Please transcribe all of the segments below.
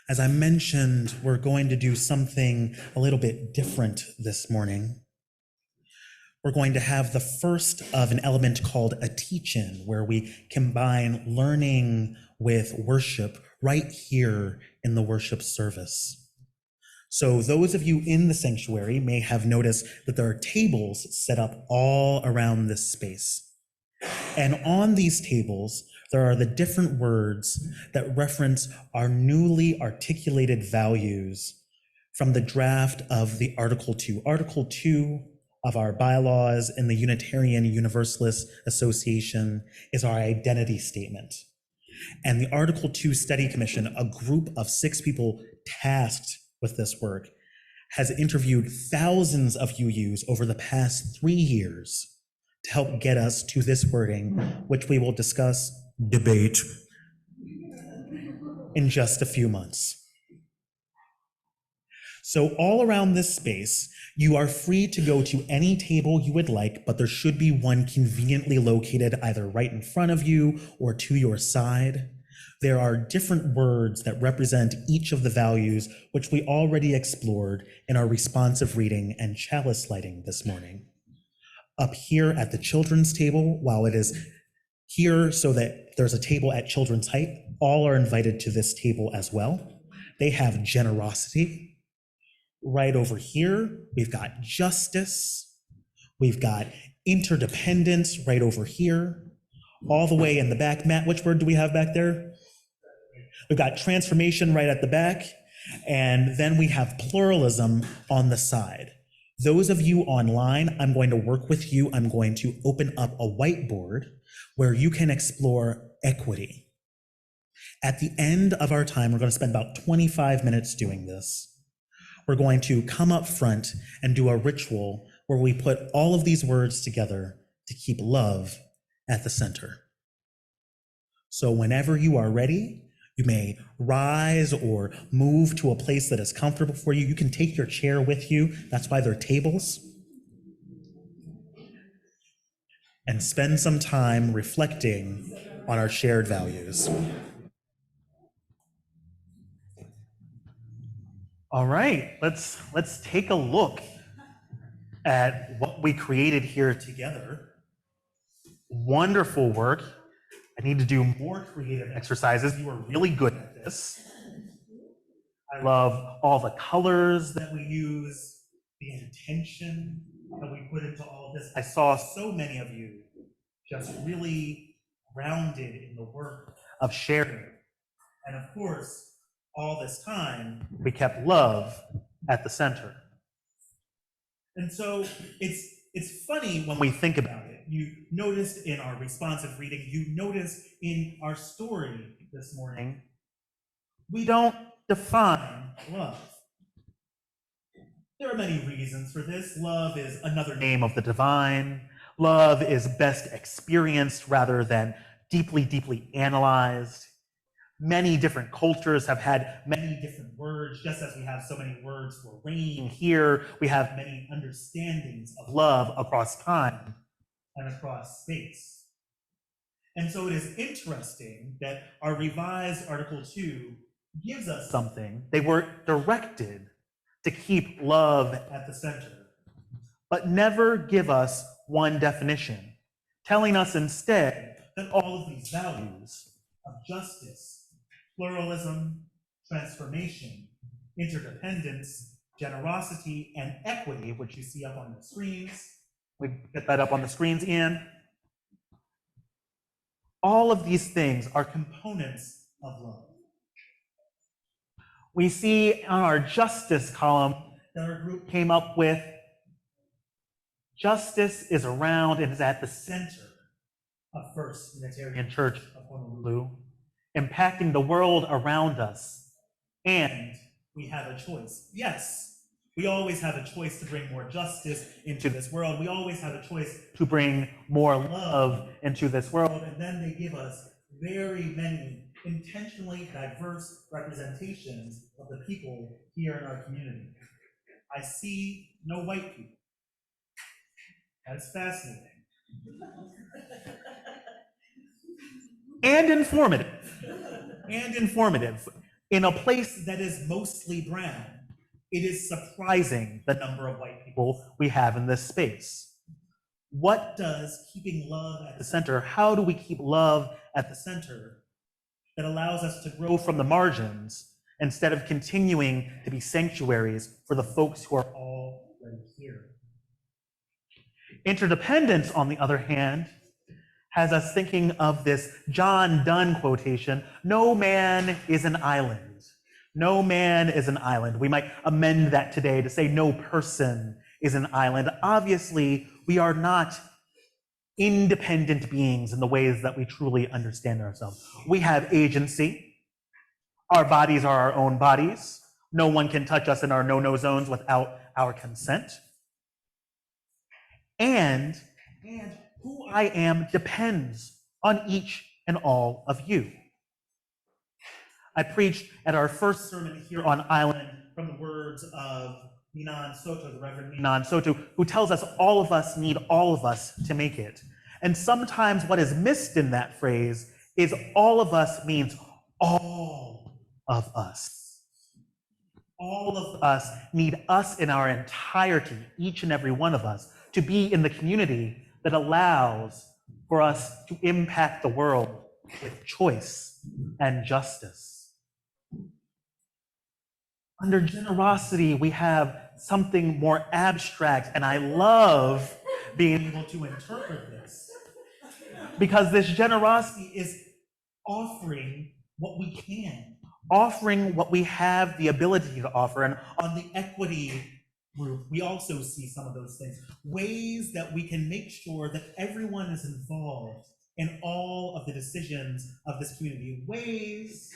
As I mentioned, we're going to do something a little bit different this morning. We're going to have the first of an element called a teach-in, where we combine learning with worship right here in the worship service. So those of you in the sanctuary may have noticed that there are tables set up all around this space. And on these tables, there are the different words that reference our newly articulated values from the draft of the Article 2. Article 2 of our bylaws in the Unitarian Universalist Association is our identity statement. And the Article 2 Study Commission, a group of 6 people tasked with this work, has interviewed thousands of UUs over the past 3 years to help get us to this wording, which we will discuss, debate, in just a few months. So all around this space, you are free to go to any table you would like, but there should be one conveniently located either right in front of you or to your side. There are different words that represent each of the values, which we already explored in our responsive reading and chalice lighting this morning. Up here at the children's table, while it is here so that there's a table at children's height, all are invited to this table as well. They have generosity. Right over here, we've got justice. We've got interdependence right over here. All the way in the back, Matt, which word do we have back there? We've got transformation right at the back. And then we have pluralism on the side. Those of you online, I'm going to work with you. I'm going to open up a whiteboard where you can explore equity. At the end of our time, we're going to spend about 25 minutes doing this. We're going to come up front and do a ritual where we put all of these words together to keep love at the center. So whenever you are ready, you may rise or move to a place that is comfortable for you. You can take your chair with you. That's why they're tables. And spend some time reflecting on our shared values. All right, let's take a look at what we created here together. Wonderful work. I need to do more creative exercises. You are really good at this. I love all the colors that we use, the intention that we put into all of this. I saw so many of you just really grounded in the work of sharing. And of course, all this time, we kept love at the center. And so it's funny when we think about it. You noticed in our responsive reading, you noticed in our story this morning, we don't define love. There are many reasons for this. Love is another name of the divine. Love is best experienced rather than deeply, deeply analyzed. Many different cultures have had many different words, just as we have so many words for rain here. We have many understandings of love across time and across space. And so it is interesting that our revised Article 2 gives us something. They were directed to keep love at the center, but never give us one definition, telling us instead that all of these values of justice, pluralism, transformation, interdependence, generosity, and equity, which you see up on the screens. We get that up on the screens, Ian. All of these things are components of love. We see on our justice column that our group came up with, justice is around and is at the center of First Unitarian Church of Honolulu, impacting the world around us. And we have a choice. Yes, we always have a choice to bring more justice into this world. We always have a choice to bring more love into this world. And then they give us very many intentionally diverse representations of the people here in our community. I see no white people. That's fascinating. And informative. In a place that is mostly brown, it is surprising the number of white people we have in this space. What does keeping love at the center, how do we keep love at the center that allows us to grow from the margins instead of continuing to be sanctuaries for the folks who are already here? Interdependence, on the other hand, has us thinking of this John Donne quotation, "No man is an island. No man is an island." We might amend that today to say no person is an island. Obviously, we are not independent beings in the ways that we truly understand ourselves. We have agency. Our bodies are our own bodies. No one can touch us in our no-no zones without our consent. And who I am depends on each and all of you. I preached at our first sermon here on Island from the words of Minan Soto, the Reverend Minan Soto, who tells us all of us need all of us to make it. And sometimes what is missed in that phrase is all of us means all of us. All of us need us in our entirety, each and every one of us, to be in the community that allows for us to impact the world with choice and justice. Under generosity, we have something more abstract, and I love being able to interpret this, because this generosity is offering what we can, offering what we have the ability to offer. And on the equity group, we also see some of those things, ways that we can make sure that everyone is involved in all of the decisions of this community, ways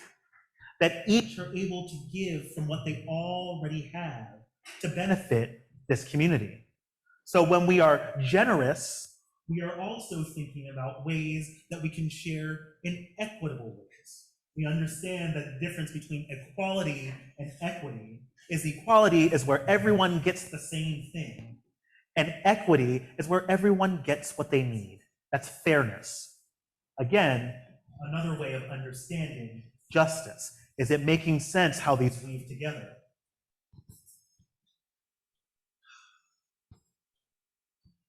that each are able to give from what they already have to benefit this community. So when we are generous, we are also thinking about ways that we can share in equitable ways. We understand that the difference between equality and equity is equality is where everyone gets the same thing, and equity is where everyone gets what they need. That's fairness. Again, another way of understanding justice. Is it making sense how these weave together?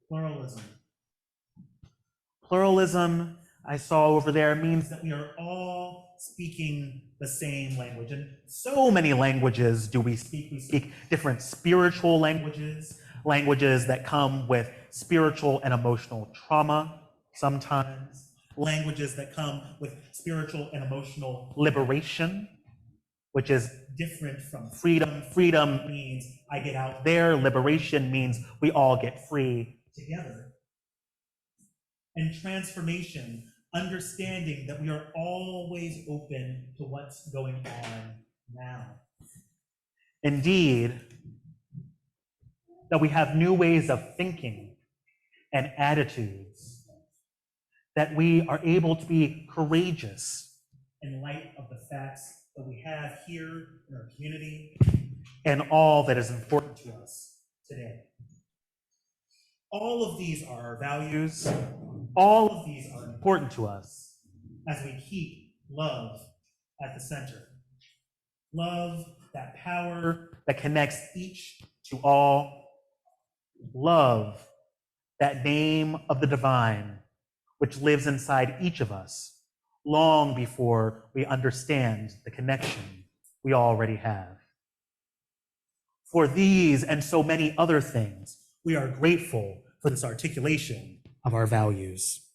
Pluralism. Pluralism, I saw over there, means that we are all speaking the same language. And so many languages do we speak. We speak different spiritual languages, languages that come with spiritual and emotional trauma sometimes, languages that come with spiritual and emotional liberation, which is different from freedom. Freedom means I get out there. Liberation means we all get free together. And transformation, understanding that we are always open to what's going on now. Indeed, that we have new ways of thinking and attitudes, that we are able to be courageous in light of the facts that we have here in our community and all that is important to us today. All of these are our values. All of these are important to us as we keep love at the center. Love, that power that connects each to all. Love, that name of the divine, which lives inside each of us long before we understand the connection we already have. For these and so many other things, we are grateful for this articulation of our values.